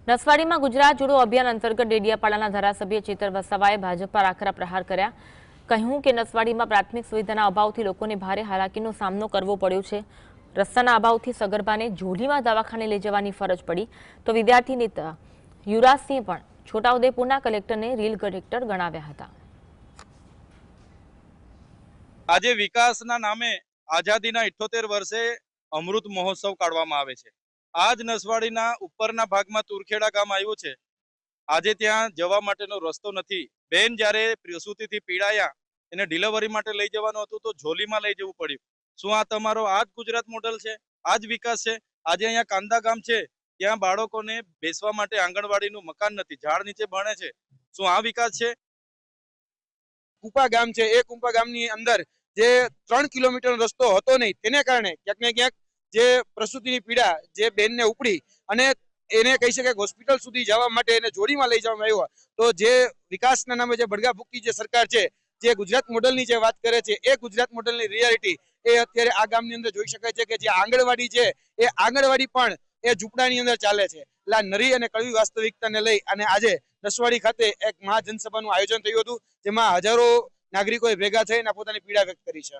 નસવાડીમાં ગુજરાત જોડો અભિયાન અંતર્ગત ડેડિયાપાડાના ધારાસભ્ય ચેતર વસાવાએ ભાજપ પર આકરા પ્રહાર કર્યા। કહ્યું કે નસવાડીમાં પ્રાથમિક સુવિધાના અભાવથી લોકોને ભારે હાલાકીનો સામનો કરવો પડ્યો છે। રસ્તાના અભાવથી સગર્ભાને જોલીમાં દવાખાને લઈ જવાની ફરજ પડી તો વિદ્યાર્થી નેતા યુવરાજસિંહ પણ છોટાઉદેપુરના કલેક્ટરને રીલ કલેક્ટર ગણાવ્યા હતા। આજે વિકાસના નામે આઝાદીના 78 વર્ષે અમૃત મહોત્સવ કાઢવામાં આવે છે। આજ નસવાડીના ઉપરના ભાગમાં તુરખેડા ગામ આવ્યું છે। આજે ત્યાં જવા માટેનો રસ્તો નથી। બેન જ્યારે પ્રસૂતિથી પીડાયા એને ડિલિવરી માટે લઈ જવાનું હતું તો ઝોલીમાં લઈ જવું પડ્યું। શું આ તમારો આ જ ગુજરાત મોડલ છે? આ જ વિકાસ છે? આજે અહીંયા કાંદા ગામ છે, ત્યાં બાળકોને બેસવા માટે આંગણવાડીનું મકાન નથી, ઝાડ નીચે ભણે છે। શું આ વિકાસ છે? કુપા ગામ છે, એ કુપા ગામની અંદર જે 3 કિલોમીટરનો રસ્તો હતો નહીં, તેને કારણે ક્યાંક ને ક્યાંક જે પ્રસૂતિની પીડા જે બેનને ઉપડી અને એને કહી શકાય હોસ્પિટલ સુધી જવા માટે એને જોડીમાં લઈ જવામાં આવ્યો। તો જે વિકાસના નામે જે બળગા ભૂકી જે સરકાર છે, જે ગુજરાત મોડલની જે વાત કરે છે, એ ગુજરાત મોડલની રિયાલિટી એ અત્યારે આ ગામની અંદર જોઈ શકાય છે કે જે આંગણવાડી છે, એ આંગણવાડી પણ એ ઝૂંપડાની અંદર ચાલે છે। એટલે આ નરી અને કડવી વાસ્તવિકતાને લઈ અને આજે નસવાડી ખાતે એક મહા જનસભાનું આયોજન થયું હતું, જેમાં હજારો નાગરિકોએ ભેગા થઈને પોતાની પીડા વ્યક્ત કરી છે।